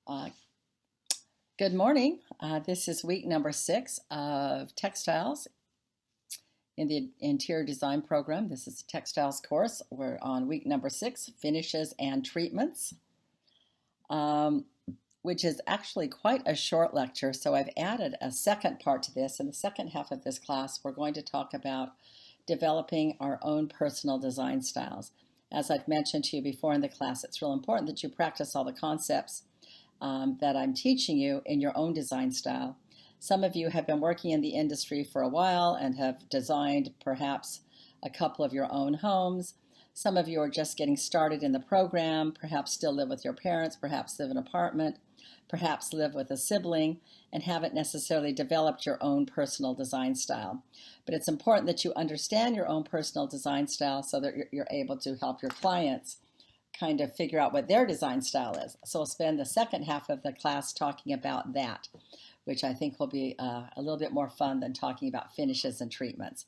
Uh, Good morning. This is week number 6 of textiles in the interior design program. This is the textiles course. We're on week number 6, finishes and treatments, which is actually quite a short lecture. So I've added a second part to this. In the second half of this class, we're going to talk about developing our own personal design styles. As I've mentioned to you before in the class, it's real important that you practice all the concepts that I'm teaching you in your own design style. Some of you have been working in the industry for a while and have designed perhaps a couple of your own homes. Some of you are just getting started in the program, perhaps still live with your parents, perhaps live in an apartment, perhaps live with a sibling, and haven't necessarily developed your own personal design style. But it's important that you understand your own personal design style so that you're able to help your clients kind of figure out what their design style is. So we'll spend the second half of the class talking about that, which I think will be a little bit more fun than talking about finishes and treatments.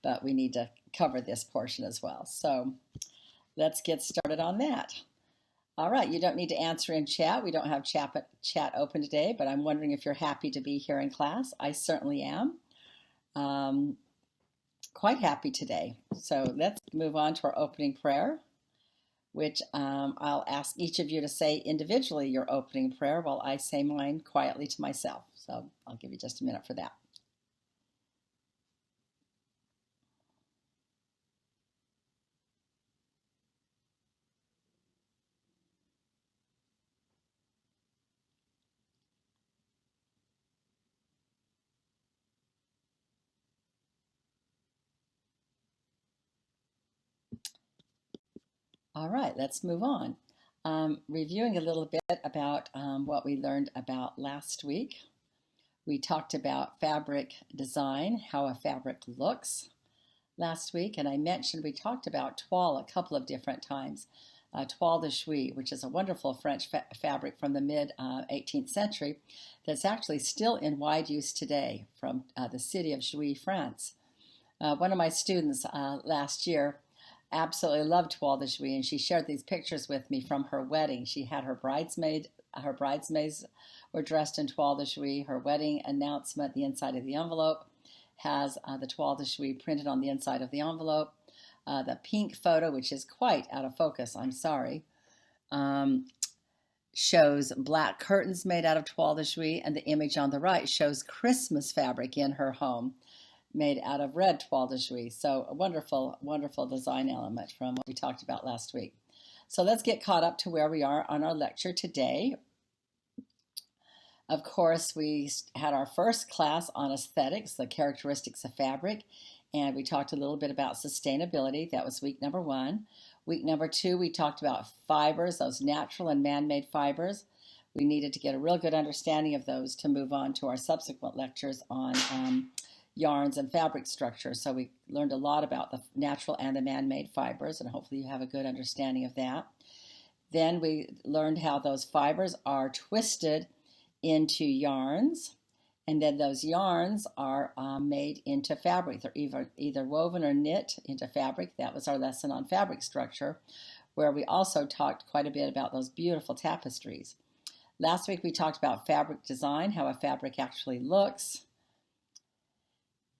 But we need to cover this portion as well. So let's get started on that. All right, you don't need to answer in chat. We don't have chat open today, but I'm wondering if you're happy to be here in class. I certainly am. Quite happy today. So let's move on to our opening prayer, which I'll ask each of you to say individually your opening prayer while I say mine quietly to myself. So I'll give you just a minute for that. All right, let's move on. Reviewing a little bit about what we learned about last week. We talked about fabric design, how a fabric looks last week, and I mentioned we talked about toile a couple of different times. Toile de Jouy, which is a wonderful French fabric from the mid-18th century that's actually still in wide use today from the city of Jouy, France. One of my students last year absolutely loved toile de Jouy, and she shared these pictures with me from her wedding. She had her bridesmaids were dressed in toile de Jouy. Her wedding announcement, the inside of the envelope, has the toile de Jouy printed on the inside of the envelope. The pink photo, which is quite out of focus, I'm sorry, shows black curtains made out of toile de Jouy, and the image on the right shows Christmas fabric in her home made out of red toile de Jouy. So a wonderful, wonderful design element from what we talked about last week. So let's get caught up to where we are on our lecture today. Of course, we had our first class on aesthetics, the characteristics of fabric, and we talked a little bit about sustainability. That was week number 1. Week number 2, we talked about fibers, those natural and man-made fibers. We needed to get a real good understanding of those to move on to our subsequent lectures on yarns and fabric structure. So we learned a lot about the natural and the man-made fibers, and hopefully you have a good understanding of that. Then we learned how those fibers are twisted into yarns, and then those yarns are made into fabric. They're either woven or knit into fabric. That was our lesson on fabric structure, where we also talked quite a bit about those beautiful tapestries. Last week we talked about fabric design, how a fabric actually looks.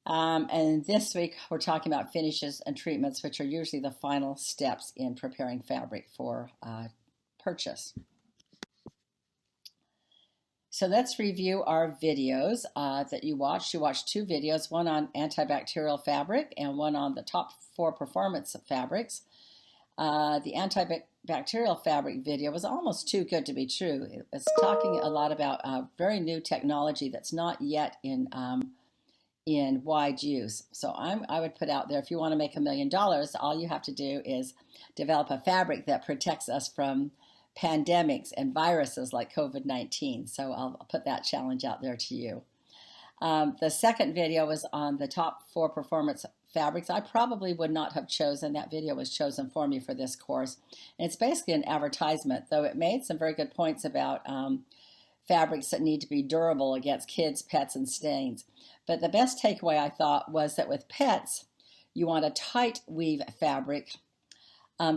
And this week we're talking about finishes and treatments, which are usually the final steps in preparing fabric for purchase. So let's review our videos that you watched. You watched 2 videos, one on antibacterial fabric and one on the top 4 performance fabrics. The antibacterial fabric video was almost too good to be true. It was talking a lot about very new technology that's not yet in wide use. So I would put out there, if you want to make $1 million, all you have to do is develop a fabric that protects us from pandemics and viruses like COVID-19. So I'll put that challenge out there to you. The second video was on the top 4 performance fabrics. I probably would not have chosen, that video was chosen for me for this course. And it's basically an advertisement, though it made some very good points about fabrics that need to be durable against kids, pets, and stains. But the best takeaway, I thought, was that with pets, you want a tight weave fabric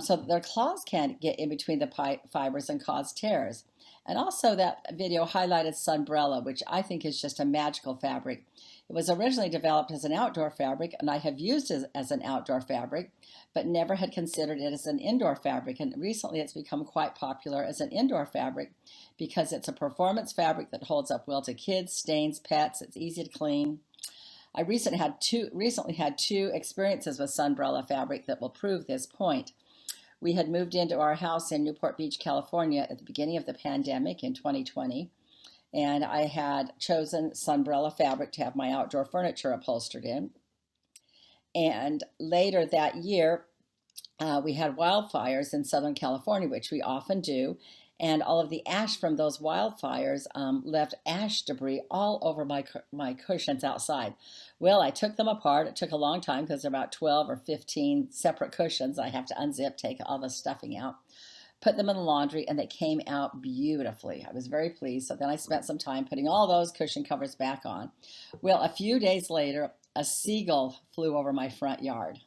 so that their claws can't get in between the fibers and cause tears. And also that video highlighted Sunbrella, which I think is just a magical fabric. It was originally developed as an outdoor fabric, and I have used it as an outdoor fabric, but never had considered it as an indoor fabric. And recently it's become quite popular as an indoor fabric because it's a performance fabric that holds up well to kids, stains, pets. It's easy to clean. I recently had two experiences with Sunbrella fabric that will prove this point. We had moved into our house in Newport Beach, California at the beginning of the pandemic in 2020. And I had chosen Sunbrella fabric to have my outdoor furniture upholstered in. And later that year, we had wildfires in Southern California, which we often do. And all of the ash from those wildfires left ash debris all over my cushions outside. Well, I took them apart. It took a long time because they're about 12 or 15 separate cushions. I have to unzip, take all the stuffing out, put them in the laundry, and they came out beautifully. I was very pleased. So then I spent some time putting all those cushion covers back on. Well, a few days later, a seagull flew over my front yard.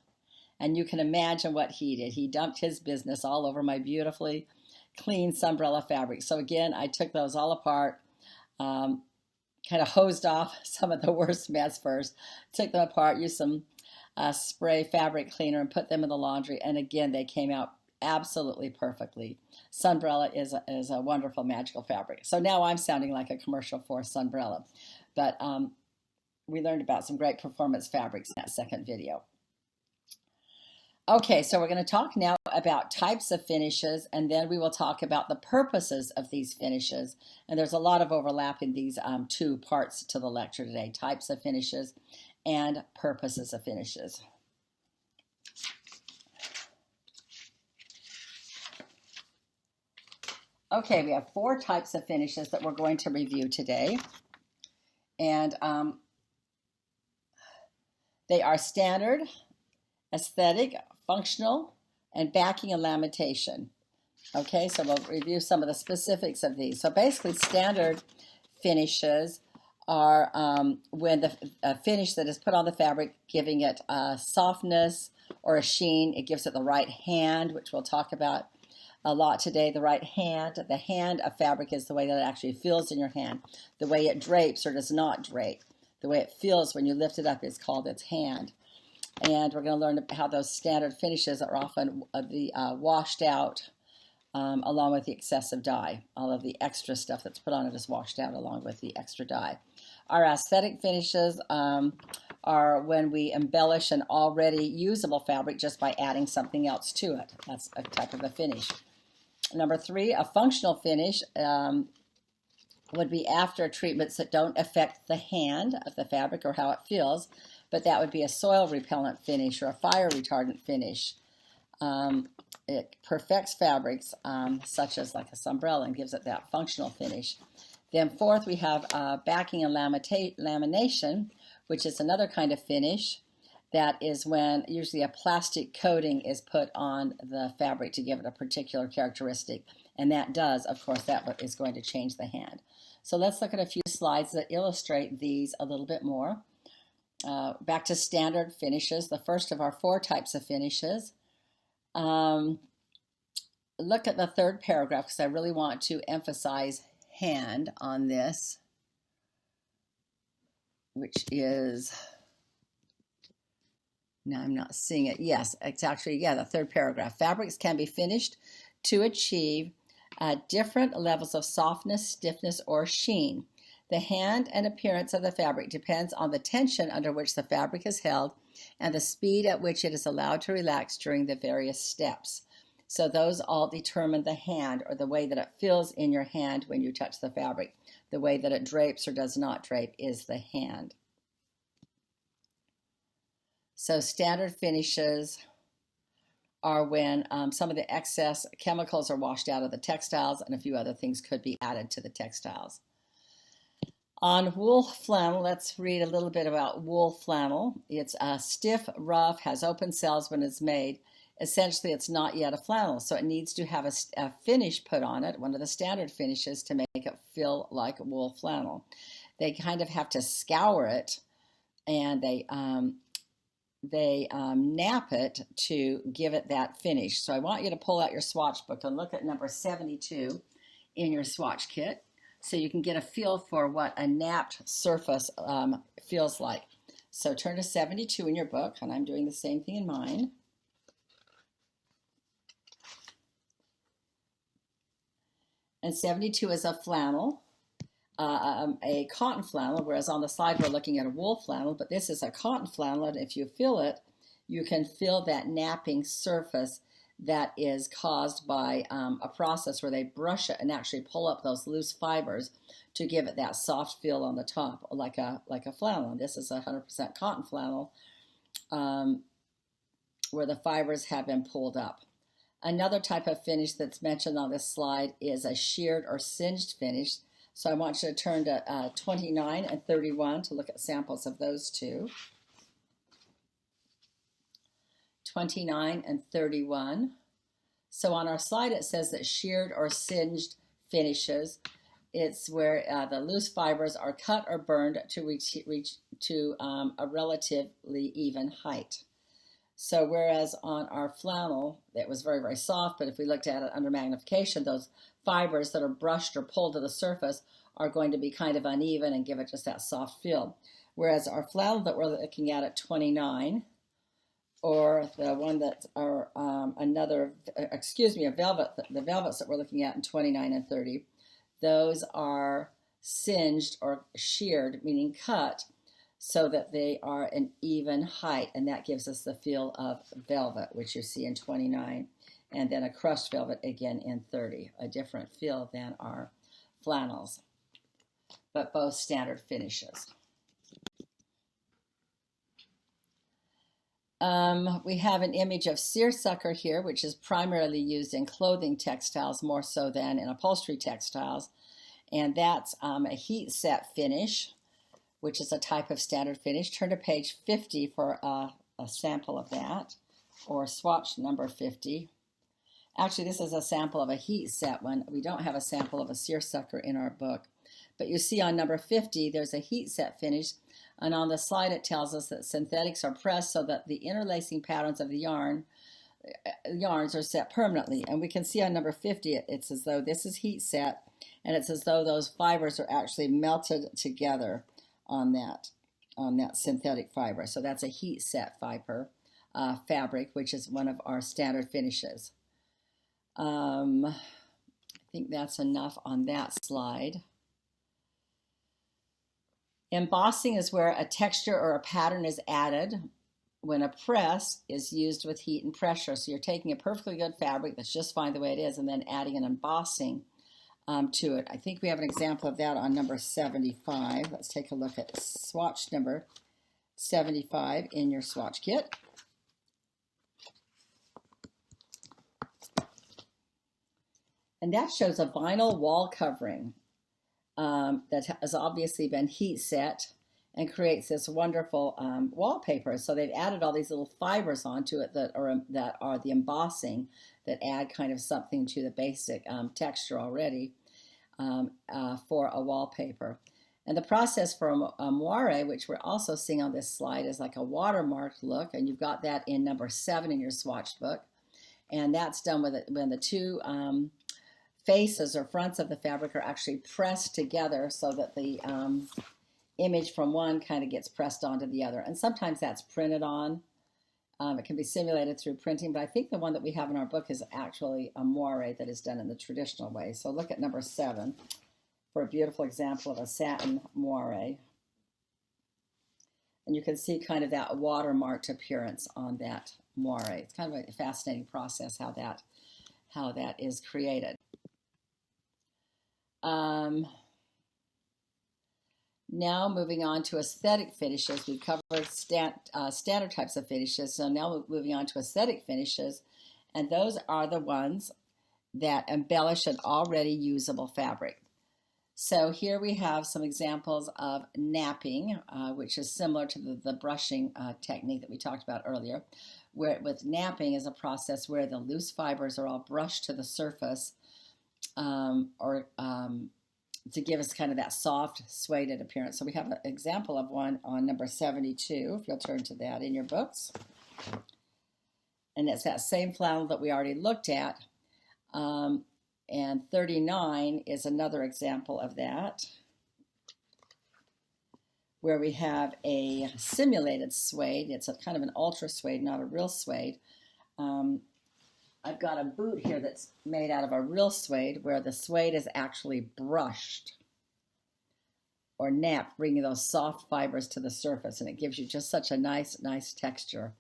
And you can imagine what he did. He dumped his business all over my beautifully clean Sunbrella fabric. So again, I took those all apart, kind of hosed off some of the worst mess first, took them apart, used some spray fabric cleaner and put them in the laundry. And again, they came out absolutely perfectly. Sunbrella is a wonderful, magical fabric. So now I'm sounding like a commercial for Sunbrella, but we learned about some great performance fabrics in that second video. Okay, so we're going to talk now about types of finishes, and then we will talk about the purposes of these finishes. And there's a lot of overlap in these two parts to the lecture today, types of finishes and purposes of finishes. Okay, we have 4 types of finishes that we're going to review today. And they are standard, aesthetic, functional, and backing and lamentation. Okay, so we'll review some of the specifics of these. So basically, standard finishes are when the finish that is put on the fabric, giving it a softness or a sheen. It gives it the right hand, which we'll talk about a lot today. The right hand. The hand of fabric is the way that it actually feels in your hand. The way it drapes or does not drape. The way it feels when you lift it up is called its hand. And we're going to learn how those standard finishes are often washed out along with the excessive dye. All of the extra stuff that's put on it is washed out along with the extra dye. Our aesthetic finishes are when we embellish an already usable fabric just by adding something else to it. That's a type of a finish. Number 3, a functional finish would be after treatments that don't affect the hand of the fabric or how it feels, but that would be a soil repellent finish or a fire retardant finish. It perfects fabrics such as like a Sunbrella and gives it that functional finish. Then 4th, we have backing and lamination, which is another kind of finish. That is when usually a plastic coating is put on the fabric to give it a particular characteristic. And that does, of course, that is going to change the hand. So let's look at a few slides that illustrate these a little bit more. Back to standard finishes, the first of our 4 types of finishes. Look at the 3rd paragraph because I really want to emphasize hand on this, which is, now I'm not seeing it. Yes, it's actually, the 3rd paragraph. Fabrics can be finished to achieve different levels of softness, stiffness, or sheen. The hand and appearance of the fabric depends on the tension under which the fabric is held and the speed at which it is allowed to relax during the various steps. So those all determine the hand, or the way that it feels in your hand when you touch the fabric. The way that it drapes or does not drape is the hand. So standard finishes are when some of the excess chemicals are washed out of the textiles and a few other things could be added to the textiles. On wool flannel, let's read a little bit about wool flannel. It's stiff, rough, has open cells when it's made. Essentially, it's not yet a flannel, so it needs to have a finish put on it, one of the standard finishes, to make it feel like wool flannel. They kind of have to scour it, and they nap it to give it that finish. So I want you to pull out your swatch book and look at number 72 in your swatch kit so you can get a feel for what a napped surface feels like. So turn to 72 in your book, and I'm doing the same thing in mine. And 72 is a flannel, a cotton flannel, whereas on the slide we're looking at a wool flannel, but this is a cotton flannel, and if you feel it, you can feel that napping surface that is caused by a process where they brush it and actually pull up those loose fibers to give it that soft feel on the top, like a flannel. And this is a 100% cotton flannel where the fibers have been pulled up. Another type of finish that's mentioned on this slide is a sheared or singed finish. So I want you to turn to 29 and 31 to look at samples of those two. 29 and 31. So on our slide it says that sheared or singed finishes, it's where the loose fibers are cut or burned to reach to a relatively even height. So whereas on our flannel, it was very, very soft, but if we looked at it under magnification, those fibers that are brushed or pulled to the surface are going to be kind of uneven and give it just that soft feel. Whereas our flannel that we're looking at 29, or the one that are a velvet, the velvets that we're looking at in 29 and 30, those are singed or sheared, meaning cut, so that they are an even height, and that gives us the feel of velvet, which you see in 29, and then a crushed velvet again in 30, a different feel than our flannels, but both standard finishes. We have an image of seersucker here, which is primarily used in clothing textiles more so than in upholstery textiles, and that's a heat set finish, which is a type of standard finish. Turn to page 50 for a sample of that, or swatch number 50. Actually, this is a sample of a heat set one. We don't have a sample of a seersucker in our book. But you see on number 50, there's a heat set finish, and on the slide it tells us that synthetics are pressed so that the interlacing patterns of the yarns are set permanently. And we can see on number 50, it's as though this is heat set, and it's as though those fibers are actually melted together on that synthetic fiber. So that's a heat set fiber fabric, which is one of our standard finishes. I think that's enough on that slide. Embossing is where a texture or a pattern is added when a press is used with heat and pressure. So you're taking a perfectly good fabric that's just fine the way it is and then adding an embossing to it. I think we have an example of that on number 75. Let's take a look at swatch number 75 in your swatch kit. And that shows a vinyl wall covering that has obviously been heat set and creates this wonderful wallpaper. So they've added all these little fibers onto it that are the embossing that add kind of something to the basic texture already for a wallpaper. And the process for a moire, which we're also seeing on this slide, is like a watermarked look, and you've got that in number 7 in your swatch book. And that's done with it when the two faces or fronts of the fabric are actually pressed together so that the image from one kind of gets pressed onto the other. And sometimes that's printed on. It can be simulated through printing, but I think the one that we have in our book is actually a moire that is done in the traditional way. So look at number 7 for a beautiful example of a satin moire. And you can see kind of that watermarked appearance on that moire. It's kind of a fascinating process how that is created. Now moving on to aesthetic finishes. We've covered standard types of finishes, so now moving on to aesthetic finishes, and those are the ones that embellish an already usable fabric. So here we have some examples of napping, which is similar to the brushing technique that we talked about earlier, where with napping is a process where the loose fibers are all brushed to the surface to to give us kind of that soft, suede appearance. So we have an example of one on number 72, if you'll turn to that in your books. And it's that same flannel that we already looked at. And 39 is another example of that, where we have a simulated suede. It's a kind of an ultra suede, not a real suede. I've got a boot here that's made out of a real suede, where the suede is actually brushed or napped, bringing those soft fibers to the surface, and it gives you just such a nice texture.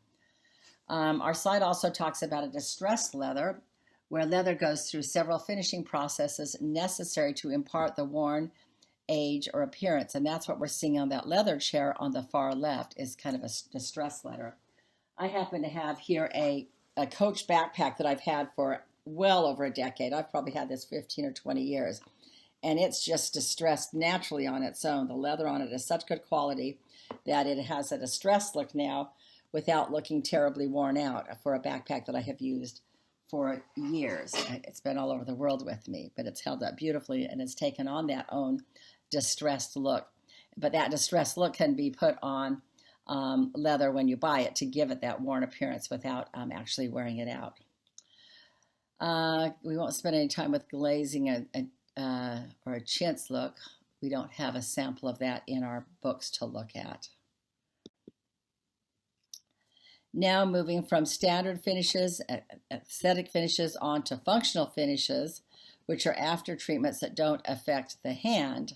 Our slide also talks about a distressed leather, where leather goes through several finishing processes necessary to impart the worn age or appearance, and that's what we're seeing on that leather chair on the far left, is kind of a distressed leather. I happen to have here a Coach backpack that I've had for well over a decade. I've probably had this 15 or 20 years, and it's just distressed naturally on its own. The leather on it is such good quality that it has a distressed look now without looking terribly worn out for a backpack that I have used for years. It's been all over the world with me, but it's held up beautifully and it's taken on that own distressed look. But that distressed look can be put on leather when you buy it to give it that worn appearance without actually wearing it out. We won't spend any time with glazing or a chintz look. We don't have a sample of that in our books to look at. Now moving from standard finishes, aesthetic finishes, on to functional finishes, which are after treatments that don't affect the hand.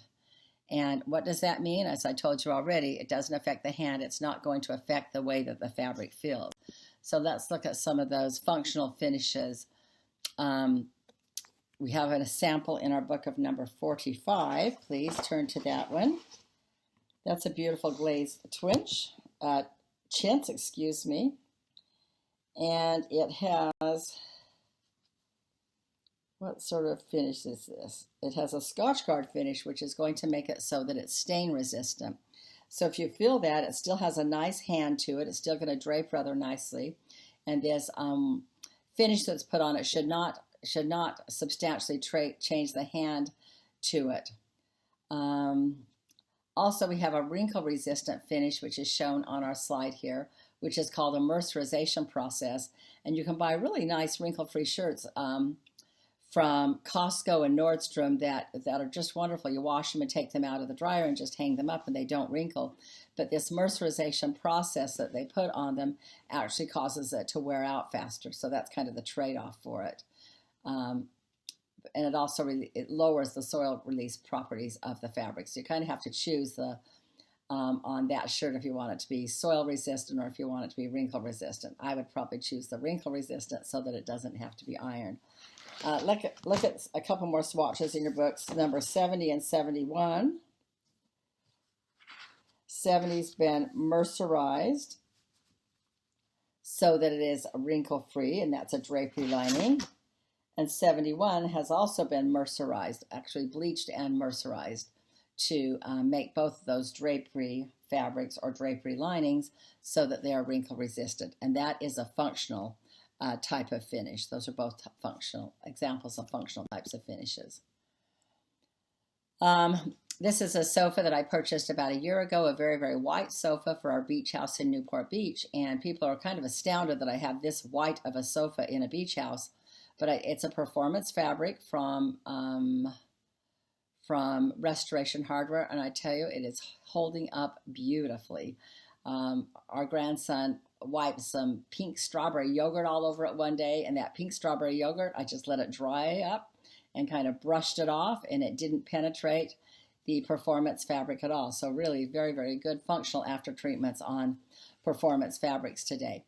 And what does that mean? As I told you already, it doesn't affect the hand. It's not going to affect the way that the fabric feels. So let's look at some of those functional finishes. We have a sample in our book of number 45. Please turn to that one. That's a beautiful glazed chintz, excuse me. And it has, what sort of finish is this? It has a Scotchgard finish, which is going to make it so that it's stain resistant. So if you feel that, it still has a nice hand to it. It's still going to drape rather nicely. And this finish that's put on it should not substantially change the hand to it. Also, we have a wrinkle-resistant finish, which is shown on our slide here, which is called a mercerization process. And you can buy really nice wrinkle-free shirts from Costco and Nordstrom that are just wonderful. You wash them and take them out of the dryer and just hang them up, and they don't wrinkle. But this mercerization process that they put on them actually causes it to wear out faster. So that's kind of the trade-off for it. And it also it lowers the soil release properties of the fabric. So you kind of have to choose on that shirt if you want it to be soil resistant or if you want it to be wrinkle resistant. I would probably choose the wrinkle resistant so that it doesn't have to be ironed. Look at a couple more swatches in your books. Number 70 and 71. 70's been mercerized so that it is wrinkle free, and that's a drapery lining. And 71 has also been mercerized, actually bleached and mercerized, to make both of those drapery fabrics or drapery linings so that they are wrinkle resistant. And that is a functional type of finish. Those are both functional examples of functional types of finishes. This is a sofa that I purchased about a year ago, a very, very white sofa for our beach house in Newport Beach. And people are kind of astounded that I have this white of a sofa in a beach house. But it's a performance fabric from Restoration Hardware, and I tell you, it is holding up beautifully. Our grandson wiped some pink strawberry yogurt all over it one day, and that pink strawberry yogurt, I just let it dry up and kind of brushed it off, and it didn't penetrate the performance fabric at all. So really very, very good functional after treatments on performance fabrics today.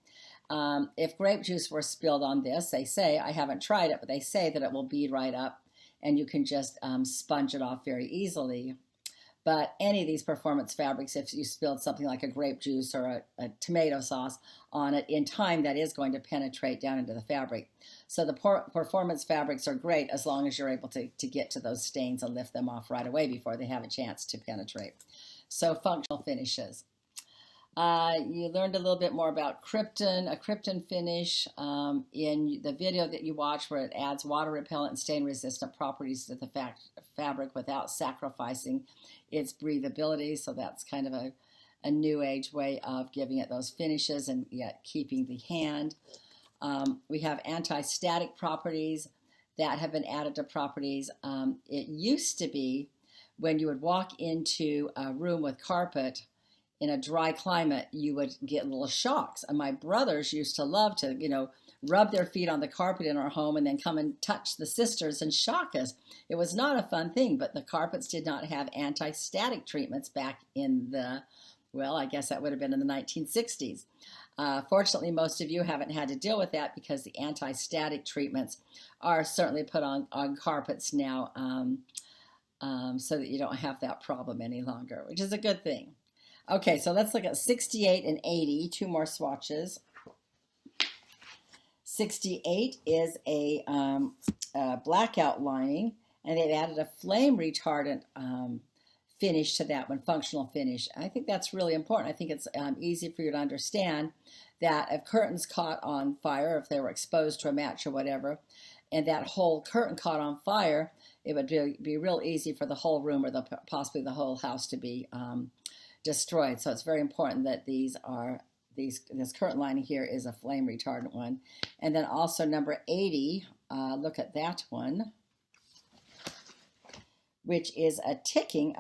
If grape juice were spilled on this, they say, I haven't tried it, but they say that it will bead right up and you can just sponge it off very easily. But any of these performance fabrics, if you spilled something like a grape juice or a tomato sauce on it, in time that is going to penetrate down into the fabric. So the performance fabrics are great as long as you're able to get to those stains and lift them off right away before they have a chance to penetrate. So functional finishes. You learned a little bit more about Krypton, a Krypton finish in the video that you watched, where it adds water repellent and stain resistant properties to the fabric without sacrificing its breathability. So that's kind of a new age way of giving it those finishes and yet keeping the hand. We have anti-static properties that have been added to properties. It used to be when you would walk into a room with carpet in a dry climate, you would get little shocks. And my brothers used to love to, rub their feet on the carpet in our home and then come and touch the sisters and shock us. It was not a fun thing, but the carpets did not have anti-static treatments back in I guess that would have been in the 1960s. Fortunately, most of you haven't had to deal with that because the anti-static treatments are certainly put on carpets now so that you don't have that problem any longer, which is a good thing. Okay, so let's look at 68 and 80, two more swatches. 68 is a blackout lining, and they've added a flame retardant finish to that one, functional finish. I think that's really important. I think it's easy for you to understand that if curtains caught on fire, if they were exposed to a match or whatever, and that whole curtain caught on fire, it would be real easy for the whole room or possibly the whole house to be destroyed. So it's very important that this curtain lining here is a flame retardant one. And then also number 80, look at that one, which is a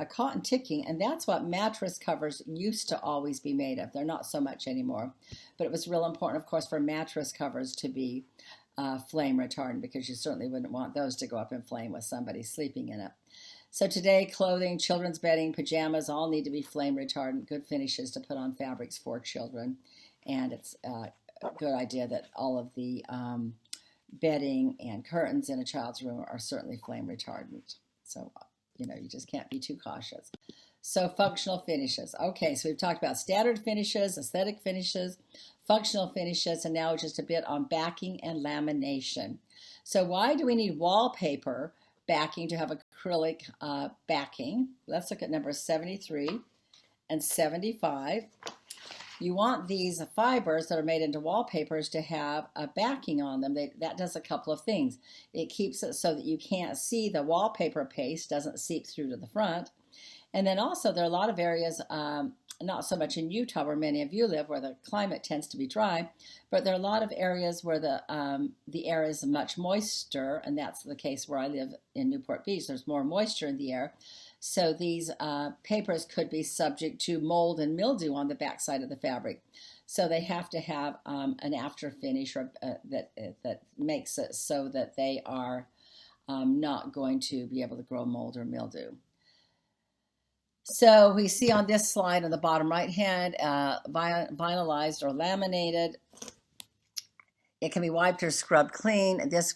cotton ticking, and that's what mattress covers used to always be made of. They're not so much anymore, but it was real important, of course, for mattress covers to be flame retardant, because you certainly wouldn't want those to go up in flame with somebody sleeping in it. So today, clothing, children's bedding, pajamas all need to be flame retardant, good finishes to put on fabrics for children. And it's a good idea that all of the bedding and curtains in a child's room are certainly flame retardant. So, you just can't be too cautious. So functional finishes. Okay, so we've talked about standard finishes, aesthetic finishes, functional finishes, and now just a bit on backing and lamination. So why do we need wallpaper backing to have acrylic backing? Let's look at numbers 73 and 75. You want these fibers that are made into wallpapers to have a backing on them. That does a couple of things. It keeps it so that you can't see the wallpaper paste, doesn't seep through to the front. And then also there are a lot of areas, not so much in Utah where many of you live, where the climate tends to be dry, but there are a lot of areas where the air is much moister, and that's the case where I live in Newport Beach. There's more moisture in the air. So these papers could be subject to mold and mildew on the backside of the fabric. So they have to have an after finish that makes it so that they are not going to be able to grow mold or mildew. So we see on this slide on the bottom right hand, vinylized or laminated. It can be wiped or scrubbed clean. This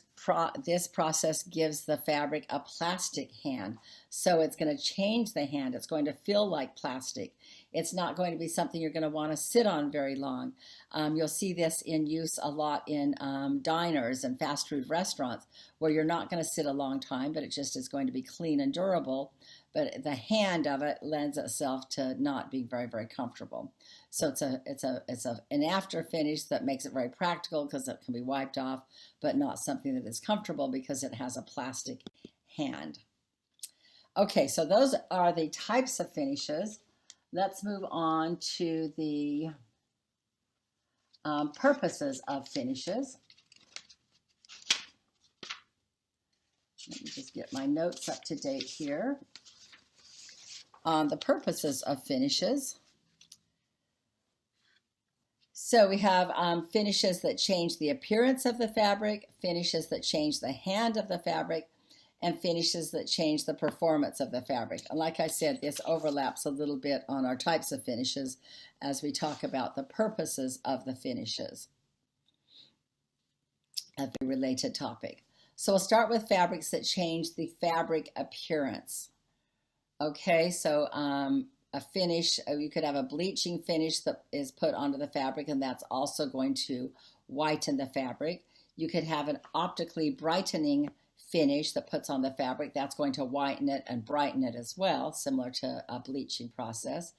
process gives the fabric a plastic hand. So it's going to change the hand. It's going to feel like plastic. It's not going to be something you're going to want to sit on very long. You'll see this in use a lot in diners and fast food restaurants, where you're not going to sit a long time, but it just is going to be clean and durable. But the hand of it lends itself to not being very, very comfortable. So it's an after finish that makes it very practical because it can be wiped off, but not something that is comfortable because it has a plastic hand. Okay, so those are the types of finishes. Let's move on to the purposes of finishes. Let me just get my notes up to date here. On the purposes of finishes. So we have finishes that change the appearance of the fabric, finishes that change the hand of the fabric, and finishes that change the performance of the fabric. And like I said, this overlaps a little bit on our types of finishes as we talk about the purposes of the finishes, a very related topic. So we'll start with fabrics that change the fabric appearance. Okay, so a finish, you could have a bleaching finish that is put onto the fabric, and that's also going to whiten the fabric. You could have an optically brightening finish that puts on the fabric. That's going to whiten it and brighten it as well, similar to a bleaching process.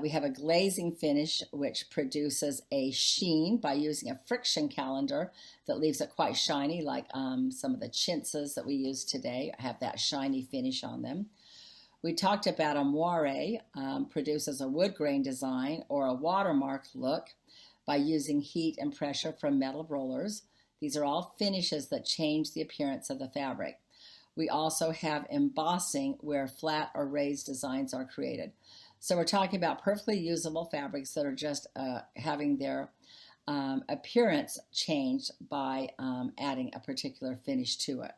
We have a glazing finish, which produces a sheen by using a friction calendar that leaves it quite shiny, like some of the chintzes that we use today have that shiny finish on them. We talked about a moire, produces a wood grain design or a watermark look by using heat and pressure from metal rollers. These are all finishes that change the appearance of the fabric. We also have embossing, where flat or raised designs are created. So we're talking about perfectly usable fabrics that are just having their appearance changed by adding a particular finish to it.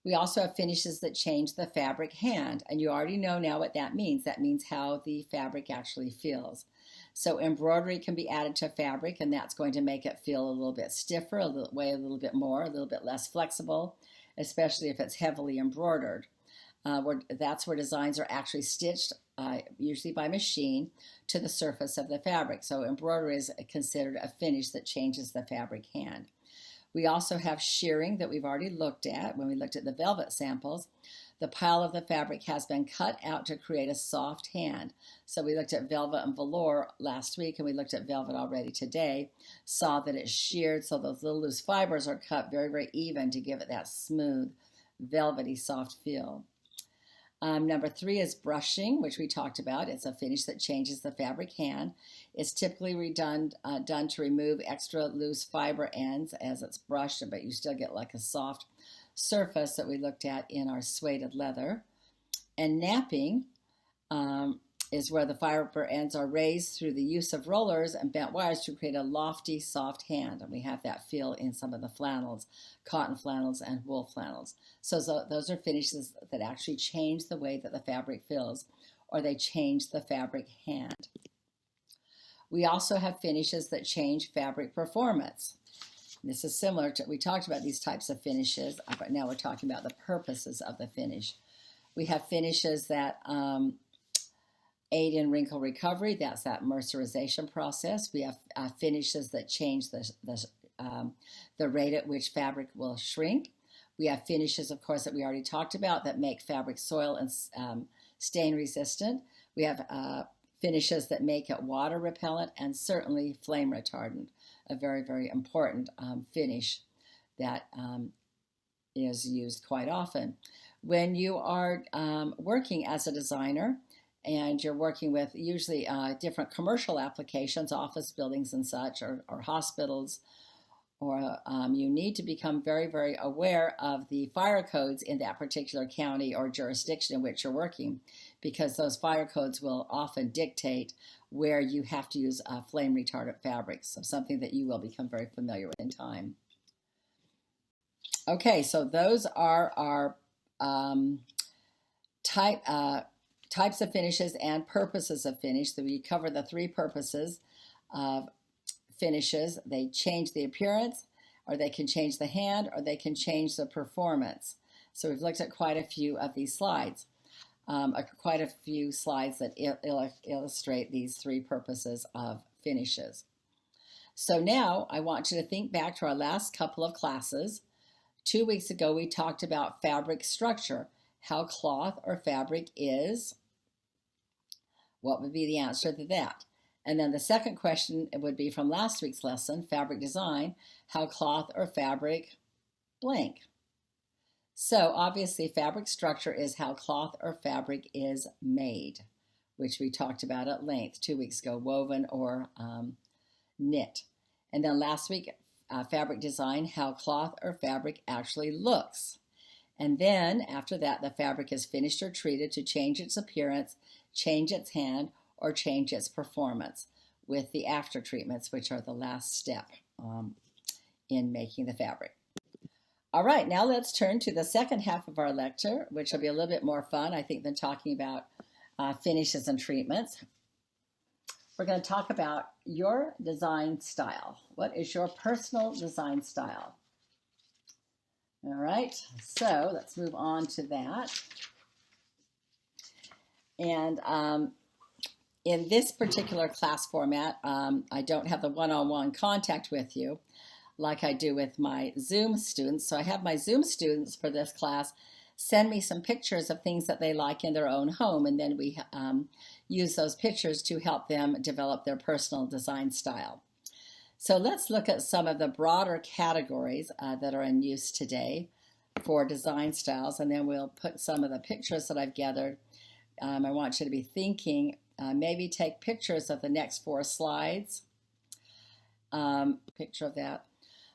We also have finishes that change the fabric hand, and you already know now what that means. That means how the fabric actually feels. So embroidery can be added to fabric, and that's going to make it feel a little bit stiffer, weigh a little bit more, a little bit less flexible, especially if it's heavily embroidered. That's where designs are actually stitched, usually by machine, to the surface of the fabric. So embroidery is considered a finish that changes the fabric hand. We also have shearing that we've already looked at when we looked at the velvet samples. The pile of the fabric has been cut out to create a soft hand. So we looked at velvet and velour last week, and we looked at velvet already today. Saw that it's sheared, so those little loose fibers are cut very, very even to give it that smooth, velvety, soft feel. Number 3 is brushing, which we talked about. It's a finish that changes the fabric hand. It's typically done to remove extra loose fiber ends as it's brushed, but you still get like a soft surface that we looked at in our suede leather. And napping is where the fiber ends are raised through the use of rollers and bent wires to create a lofty, soft hand. And we have that feel in some of the flannels, cotton flannels and wool flannels. So those are finishes that actually change the way that the fabric feels, or they change the fabric hand. We also have finishes that change fabric performance. This is similar to, we talked about these types of finishes, but now we're talking about the purposes of the finish. We have finishes that aid in wrinkle recovery. That's that mercerization process. We have finishes that change the rate at which fabric will shrink. We have finishes, of course, that we already talked about that make fabric soil and stain resistant. We have finishes that make it water repellent, and certainly flame retardant, a very, very important finish that is used quite often. When you are working as a designer, and you're working with usually different commercial applications, office buildings and such, or hospitals, or you need to become very, very aware of the fire codes in that particular county or jurisdiction in which you're working, because those fire codes will often dictate where you have to use flame retardant fabrics, so something that you will become very familiar with in time. Okay, so those are our types of finishes and purposes of finish. So we cover the 3 purposes of finishes. They change the appearance, or they can change the hand, or they can change the performance. So we've looked at quite a few of these slides, quite a few slides that illustrate these 3 purposes of finishes. So now I want you to think back to our last couple of classes. 2 weeks ago we talked about fabric structure, how cloth or fabric is. What would be the answer to that? And then the second question would be from last week's lesson, fabric design, how cloth or fabric blank. So obviously fabric structure is how cloth or fabric is made, which we talked about at length 2 weeks ago, woven or knit. And then last week, fabric design, how cloth or fabric actually looks. And then after that, the fabric is finished or treated to change its appearance, change its hand, or change its performance with the after treatments, which are the last step in making the fabric. All right, now let's turn to the second half of our lecture, which will be a little bit more fun, I think, than talking about finishes and treatments. We're going to talk about your design style. What is your personal design style? All right, so let's move on to that. And in this particular class format, I don't have the one-on-one contact with you like I do with my Zoom students. So I have my Zoom students for this class send me some pictures of things that they like in their own home, and then we use those pictures to help them develop their personal design style. So let's look at some of the broader categories that are in use today for design styles, and then we'll put some of the pictures that I've gathered. I want you to be thinking, maybe take pictures of the next 4 slides. Picture of that.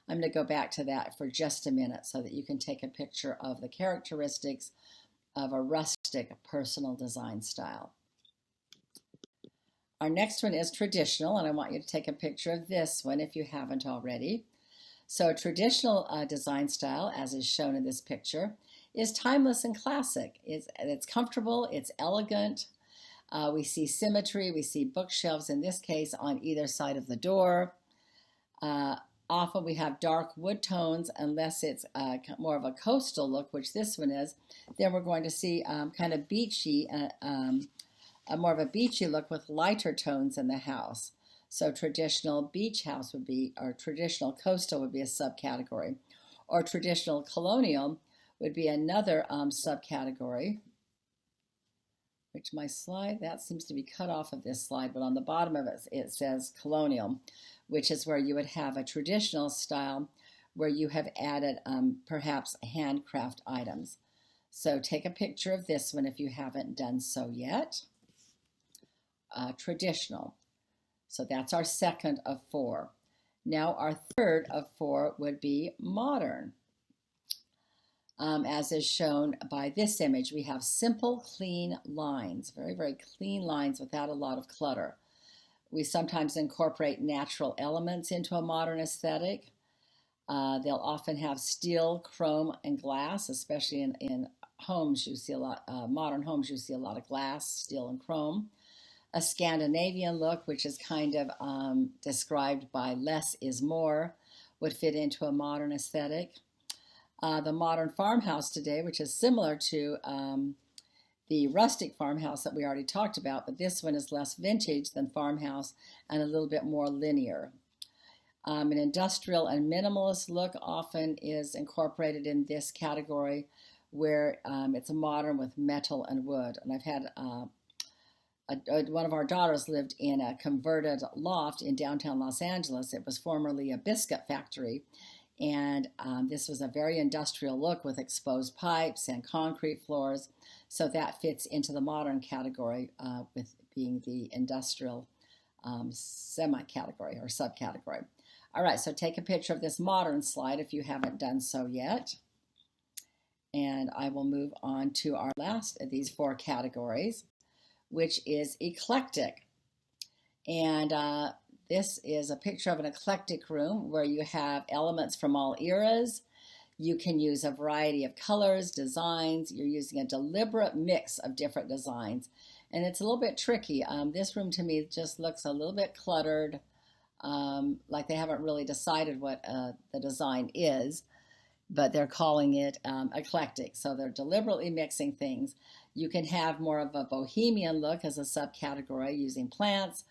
I'm going to go back to that for just a minute so that you can take a picture of the characteristics of a rustic personal design style. Our next one is traditional, and I want you to take a picture of this one if you haven't already. So a traditional design style, as is shown in this picture, is timeless and classic. It's comfortable, it's elegant. We see symmetry, we see bookshelves in this case on either side of the door. Often we have dark wood tones, unless it's more of a coastal look, which this one is. Then we're going to see kind of beachy, more of a beachy look with lighter tones in the house. So traditional beach house would be, or traditional coastal would be a subcategory. Or traditional colonial would be another subcategory. Which my slide, that seems to be cut off of this slide, but on the bottom of it, it says colonial, which is where you would have a traditional style where you have added perhaps handcraft items. So take a picture of this one if you haven't done so yet. Traditional. So that's our second of 4. Now our third of 4 would be modern. As is shown by this image, we have simple, clean lines, very, very clean lines without a lot of clutter. We sometimes incorporate natural elements into a modern aesthetic. They'll often have steel, chrome, and glass, especially in homes. You see a lot, modern homes, you see a lot of glass, steel, and chrome. A Scandinavian look, which is kind of described by less is more, would fit into a modern aesthetic. The modern farmhouse today, which is similar to the rustic farmhouse that we already talked about, but this one is less vintage than farmhouse and a little bit more linear. An industrial and minimalist look often is incorporated in this category, where it's a modern with metal and wood. And I've had one of our daughters lived in a converted loft in downtown Los Angeles. It was formerly a biscuit factory, and this was a very industrial look with exposed pipes and concrete floors. So that fits into the modern category with being the industrial semi-category or subcategory. All right, so take a picture of this modern slide if you haven't done so yet. And I will move on to our last of these 4 categories, which is eclectic. And this is a picture of an eclectic room where you have elements from all eras. You can use a variety of colors, designs. You're using a deliberate mix of different designs. And it's a little bit tricky. This room to me just looks a little bit cluttered, like they haven't really decided what the design is, but they're calling it eclectic. So they're deliberately mixing things. You can have more of a bohemian look as a subcategory using plants,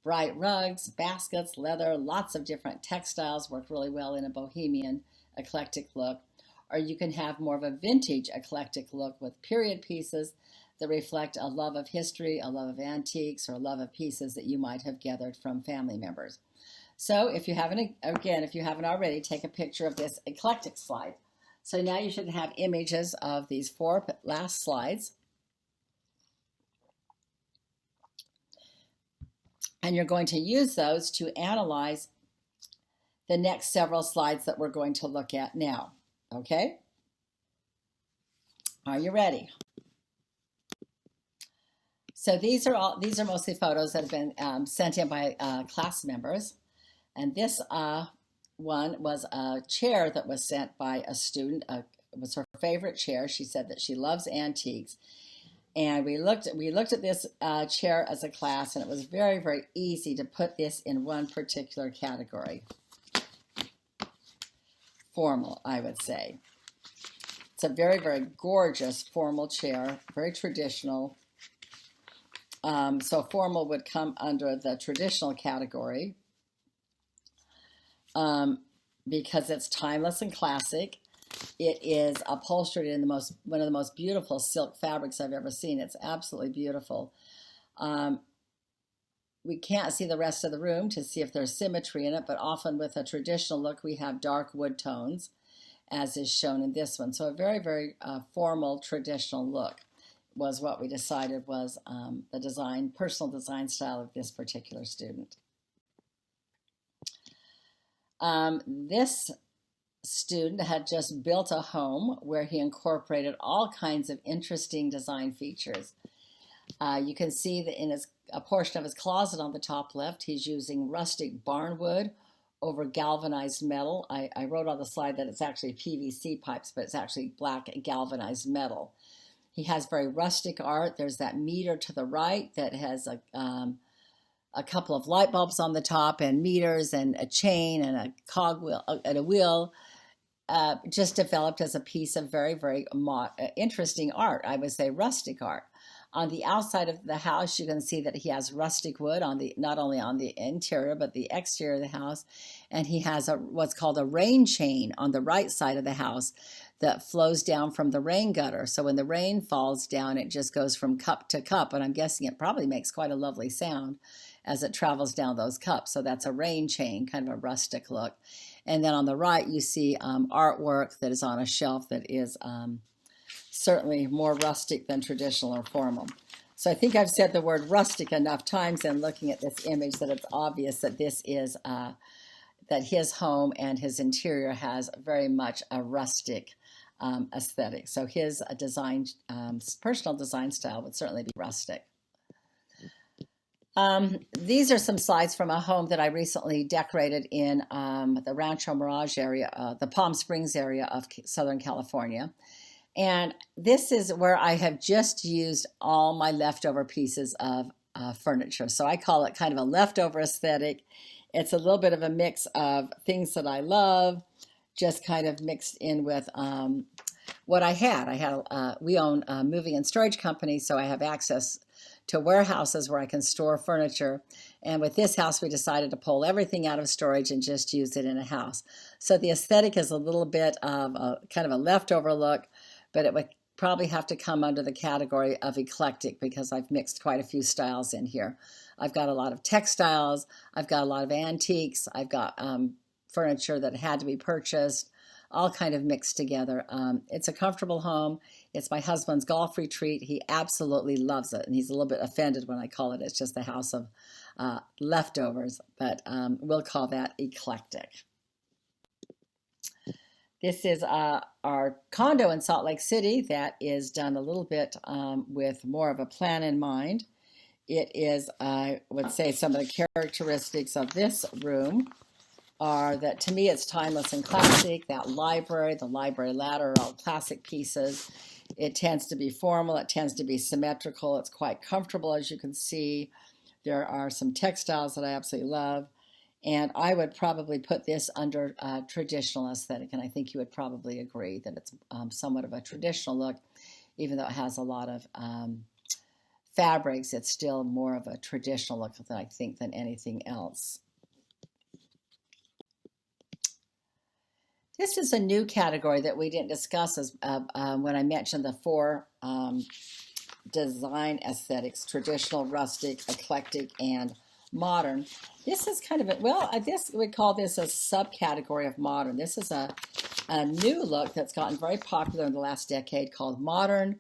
bright rugs, baskets, leather, lots of different textiles work really well in a bohemian eclectic look. Or you can have more of a vintage eclectic look with period pieces that reflect a love of history, a love of antiques, or a love of pieces that you might have gathered from family members. So if you haven't already, take a picture of this eclectic slide. So now you should have images of these 4 last slides. And you're going to use those to analyze the next several slides that we're going to look at now. Okay? Are you ready? So these are mostly photos that have been sent in by class members. And this one was a chair that was sent by a student. It was her favorite chair. She said that she loves antiques. And we looked at this chair as a class, and it was very, very easy to put this in one particular category. Formal, I would say. It's a very, very gorgeous formal chair, very traditional. So formal would come under the traditional category because it's timeless and classic. It is upholstered in one of the most beautiful silk fabrics I've ever seen. It's absolutely beautiful. We can't see the rest of the room to see if there's symmetry in it, but often with a traditional look, we have dark wood tones, as is shown in this one. So a very, very formal, traditional look was what we decided was the personal design style of this particular student. This student had just built a home where he incorporated all kinds of interesting design features. You can see that in a portion of his closet on the top left, he's using rustic barnwood over galvanized metal. I wrote on the slide that it's actually PVC pipes, but it's actually black galvanized metal. He has very rustic art. There's that meter to the right that has a couple of light bulbs on the top and meters and a chain and a cogwheel and a wheel, just developed as a piece of very, very interesting art. I would say rustic art. On the outside of the house, you can see that he has rustic wood on not only on the interior, but the exterior of the house. And he has what's called a rain chain on the right side of the house that flows down from the rain gutter. So when the rain falls down, it just goes from cup to cup. And I'm guessing it probably makes quite a lovely sound as it travels down those cups. So that's a rain chain, kind of a rustic look. And then on the right, you see artwork that is on a shelf that is certainly more rustic than traditional or formal. So I think I've said the word rustic enough times in looking at this image that it's obvious that this is, that his home and his interior has very much a rustic aesthetic. So his personal design style would certainly be rustic. These are some slides from a home that I recently decorated in the Rancho Mirage area, the Palm Springs area of Southern California. And this is where I have just used all my leftover pieces of furniture. So I call it kind of a leftover aesthetic. It's a little bit of a mix of things that I love, just kind of mixed in with what I had. We own a moving and storage company, so I have access to warehouses where I can store furniture. And with this house, we decided to pull everything out of storage and just use it in a house. So the aesthetic is a little bit of a kind of a leftover look, but it would probably have to come under the category of eclectic because I've mixed quite a few styles in here. I've got a lot of textiles, I've got a lot of antiques, I've got furniture that had to be purchased, all kind of mixed together. It's a comfortable home. It's my husband's golf retreat. He absolutely loves it, and he's a little bit offended when I call it. It's just the house of leftovers, but we'll call that eclectic. This is our condo in Salt Lake City that is done a little bit with more of a plan in mind. It is, I would say, some of the characteristics of this room are that to me it's timeless and classic. That library, the library ladder are all classic pieces. It tends to be formal. It tends to be symmetrical. It's quite comfortable, as you can see. There are some textiles that I absolutely love. And I would probably put this under traditional aesthetic, and I think you would probably agree that it's somewhat of a traditional look. Even though it has a lot of fabrics, it's still more of a traditional look, I think, than anything else. This is a new category that we didn't discuss when I mentioned the four design aesthetics: traditional, rustic, eclectic, and modern. This is kind of we call this a subcategory of modern. This is a new look that's gotten very popular in the last decade called modern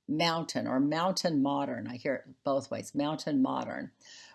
mountain or mountain modern. I hear it both ways, mountain modern,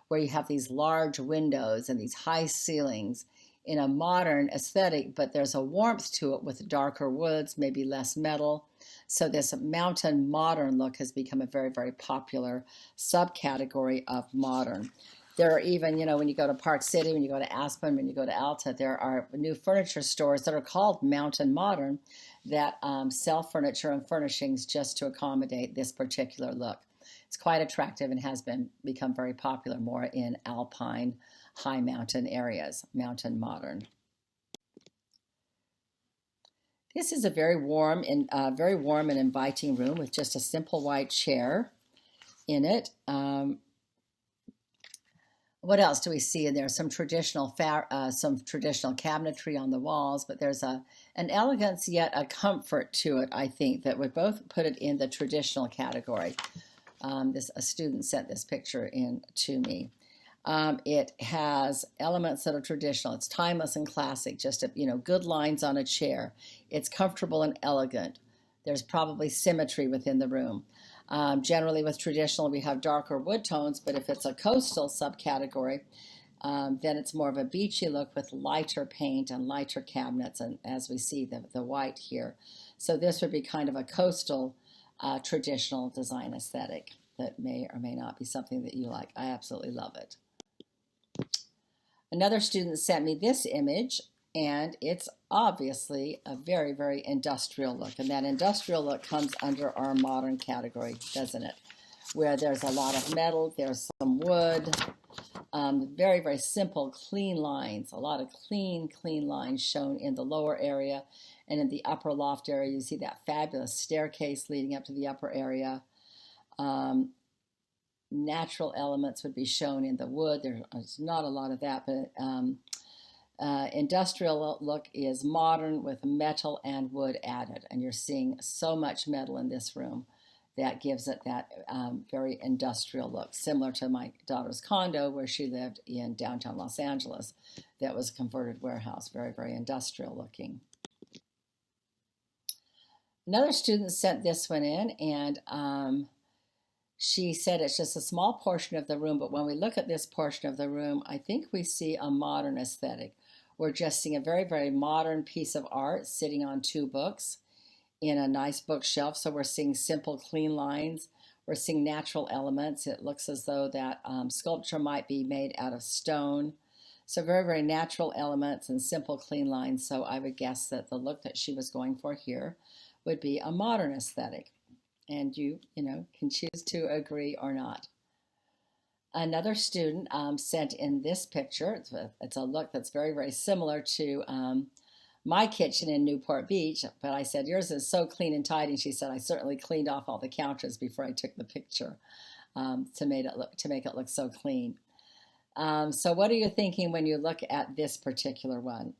where you have these large windows and these high ceilings in a modern aesthetic, but there's a warmth to it with darker woods, maybe less metal. So this mountain modern look has become a very, very popular subcategory of modern. There are even, when you go to Park City, when you go to Aspen, when you go to Alta, there are new furniture stores that are called Mountain Modern that sell furniture and furnishings just to accommodate this particular look. It's quite attractive and has become very popular more in alpine, high mountain areas, Mountain Modern. This is a very warm and inviting room with just a simple white chair in it. What else do we see in there? Some traditional cabinetry on the walls, but there's an elegance yet a comfort to it, I think, that would both put it in the traditional category. A student sent this picture in to me. It has elements that are traditional. It's timeless and classic, just good lines on a chair. It's comfortable and elegant. There's probably symmetry within the room. Generally with traditional, we have darker wood tones, but if it's a coastal subcategory, then it's more of a beachy look with lighter paint and lighter cabinets, and as we see the white here. So this would be kind of a coastal traditional design aesthetic that may or may not be something that you like. I absolutely love it. Another student sent me this image, and it's obviously a very, very industrial look. And that industrial look comes under our modern category, doesn't it? Where there's a lot of metal, there's some wood, very, very simple, clean lines. A lot of clean lines shown in the lower area. And in the upper loft area, you see that fabulous staircase leading up to the upper area. Natural elements would be shown in the wood. There's not a lot of that, but industrial look is modern with metal and wood added. And you're seeing so much metal in this room that gives it that very industrial look, similar to my daughter's condo where she lived in downtown Los Angeles. That was a converted warehouse, very, very industrial looking. Another student sent this one in, and she said it's just a small portion of the room, but when we look at this portion of the room, I think we see a modern aesthetic. We're just seeing a very, very modern piece of art sitting on two books in a nice bookshelf. So we're seeing simple, clean lines. We're seeing natural elements. It looks as though that sculpture might be made out of stone. So very, very natural elements and simple, clean lines. So I would guess that the look that she was going for here would be a modern aesthetic. And you can choose to agree or not. Another student sent in this picture. It's a look that's very, very similar to my kitchen in Newport Beach, but I said, yours is so clean and tidy. And she said, I certainly cleaned off all the counters before I took the picture to make it look so clean. So what are you thinking when you look at this particular one?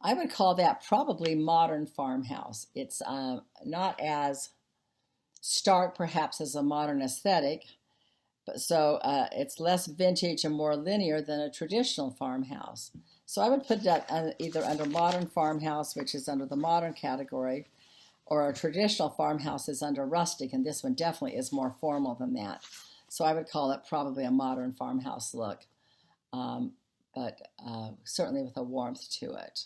I would call that probably modern farmhouse. It's not as stark perhaps as a modern aesthetic, but so it's less vintage and more linear than a traditional farmhouse. So I would put that either under modern farmhouse, which is under the modern category, or a traditional farmhouse is under rustic, and this one definitely is more formal than that. So I would call it probably a modern farmhouse look, but certainly with a warmth to it.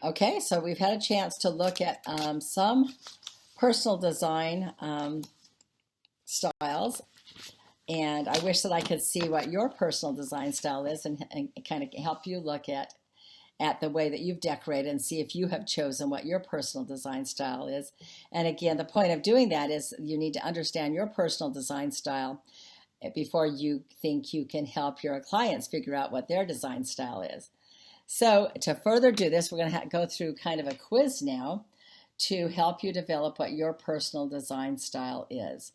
Okay, so we've had a chance to look at some personal design styles, and I wish that I could see what your personal design style is and kind of help you look at the way that you've decorated and see if you have chosen what your personal design style is. And again, the point of doing that is you need to understand your personal design style before you think you can help your clients figure out what their design style is. So to further do this, we're going to go through kind of a quiz now to help you develop what your personal design style is.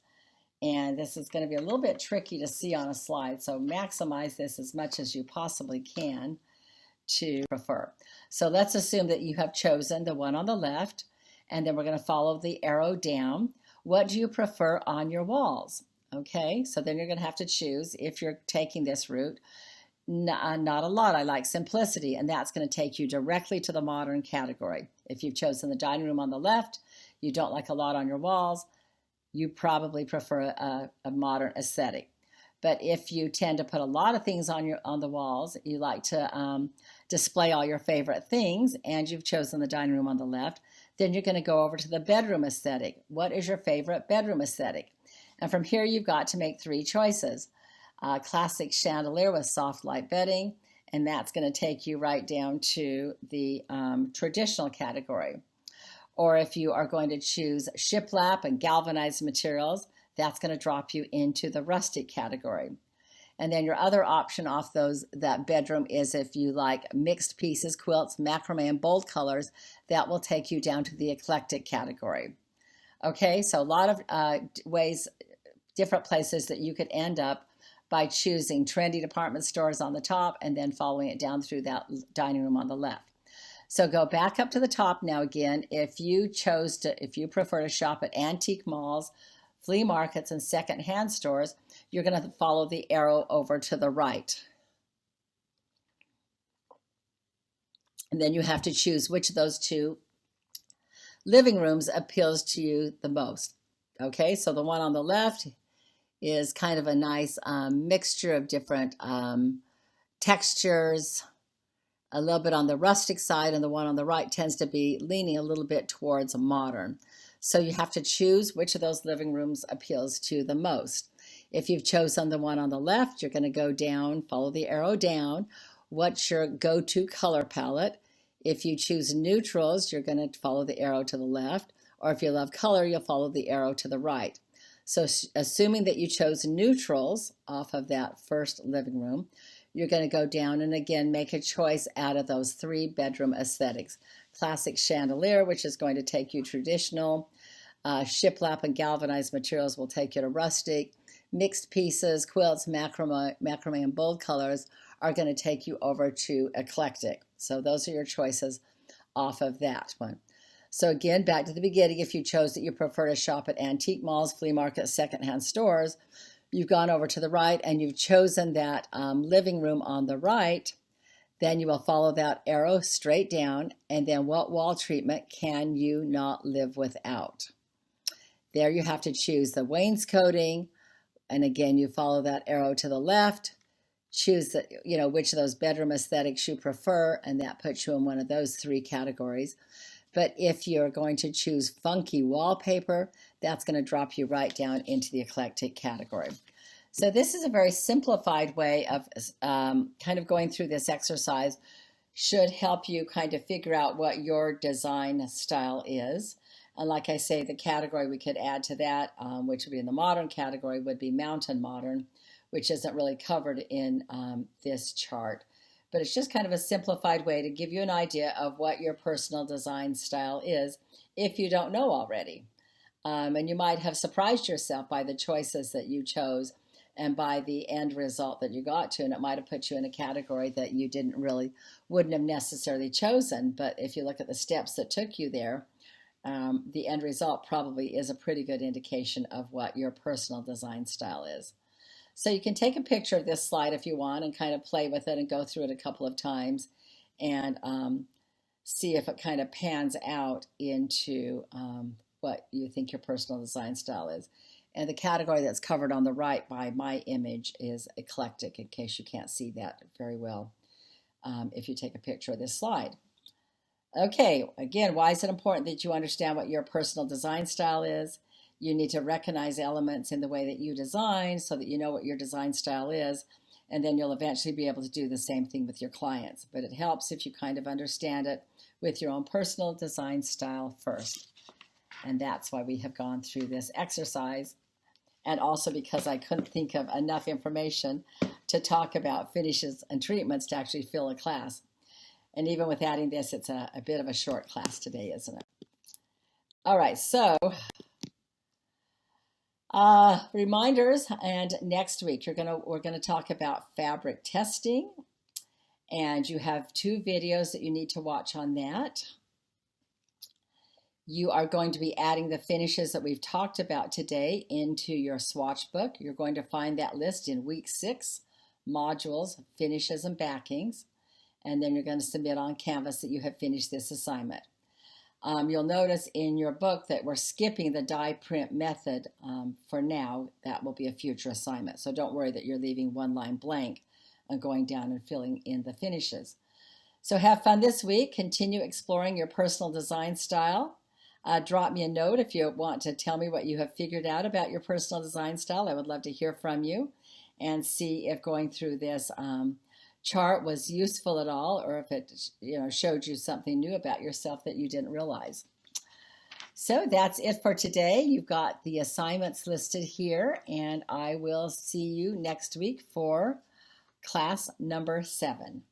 And this is going to be a little bit tricky to see on a slide, so maximize this as much as you possibly can to prefer. So let's assume that you have chosen the one on the left, and then we're going to follow the arrow down. What do you prefer on your walls? Okay, so then you're going to have to choose if you're taking this route. Not a lot. I like simplicity, and that's going to take you directly to the modern category. If you've chosen the dining room on the left, you don't like a lot on your walls, you probably prefer a modern aesthetic. But if you tend to put a lot of things on the walls, you like to display all your favorite things, and you've chosen the dining room on the left, then you're going to go over to the bedroom aesthetic. What is your favorite bedroom aesthetic? And from here, you've got to make three choices. Classic chandelier with soft light bedding, and that's going to take you right down to the traditional category. Or if you are going to choose shiplap and galvanized materials, that's going to drop you into the rustic category. And then your other option off that bedroom is if you like mixed pieces, quilts, macrame, and bold colors, that will take you down to the eclectic category. Okay, so a lot of ways, different places that you could end up by choosing trendy department stores on the top and then following it down through that dining room on the left. So go back up to the top now again. If you prefer to shop at antique malls, flea markets, and secondhand stores, you're going to follow the arrow over to the right. And then you have to choose which of those two living rooms appeals to you the most. Okay, so the one on the left is kind of a nice mixture of different textures, a little bit on the rustic side, and the one on the right tends to be leaning a little bit towards modern. So you have to choose which of those living rooms appeals to you the most. If you've chosen the one on the left, you're going to go down, follow the arrow down. What's your go-to color palette? If you choose neutrals, you're going to follow the arrow to the left, or if you love color, you'll follow the arrow to the right. So assuming that you chose neutrals off of that first living room, you're going to go down and again make a choice out of those 3 bedroom aesthetics. Classic chandelier, which is going to take you traditional. Shiplap and galvanized materials will take you to rustic. Mixed pieces, quilts, macrame, and bold colors are going to take you over to eclectic. So those are your choices off of that one. So again, back to the beginning, if you chose that you prefer to shop at antique malls, flea markets, secondhand stores, you've gone over to the right and you've chosen that living room on the right, then you will follow that arrow straight down, and then what wall treatment can you not live without? There you have to choose the wainscoting, and again you follow that arrow to the left, choose which of those bedroom aesthetics you prefer, and that puts you in one of those 3 categories. But if you're going to choose funky wallpaper, that's going to drop you right down into the eclectic category. So this is a very simplified way of kind of going through this exercise. Should help you kind of figure out what your design style is. And like I say, the category we could add to that, which would be in the modern category, would be mountain modern, which isn't really covered in this chart. But it's just kind of a simplified way to give you an idea of what your personal design style is if you don't know already. And you might have surprised yourself by the choices that you chose and by the end result that you got to, and it might have put you in a category that you wouldn't have necessarily chosen. But if you look at the steps that took you there, the end result probably is a pretty good indication of what your personal design style is. So you can take a picture of this slide if you want and kind of play with it and go through it a couple of times and see if it kind of pans out into what you think your personal design style is. And the category that's covered on the right by my image is eclectic, in case you can't see that very well if you take a picture of this slide. Okay, again, why is it important that you understand what your personal design style is? You need to recognize elements in the way that you design so that you know what your design style is, and then you'll eventually be able to do the same thing with your clients. But it helps if you kind of understand it with your own personal design style first. And that's why we have gone through this exercise, and also because I couldn't think of enough information to talk about finishes and treatments to actually fill a class. And even with adding this, it's a bit of a short class today, isn't it? All right, so reminders, and next week we're gonna talk about fabric testing, and you have 2 videos that you need to watch on that. You are going to be adding the finishes that we've talked about today into your swatch book. You're going to find that list in week 6, modules, finishes, and backings, and then you're going to submit on Canvas that you have finished this assignment. You'll notice in your book that we're skipping the die print method for now. That will be a future assignment, so don't worry that you're leaving one line blank and going down and filling in the finishes. So have fun this week. Continue exploring your personal design style. Drop me a note if you want to tell me what you have figured out about your personal design style. I would love to hear from you and see if going through this chart was useful at all, or if it showed you something new about yourself that you didn't realize. So that's it for today. You've got the assignments listed here, and I will see you next week for class number 7.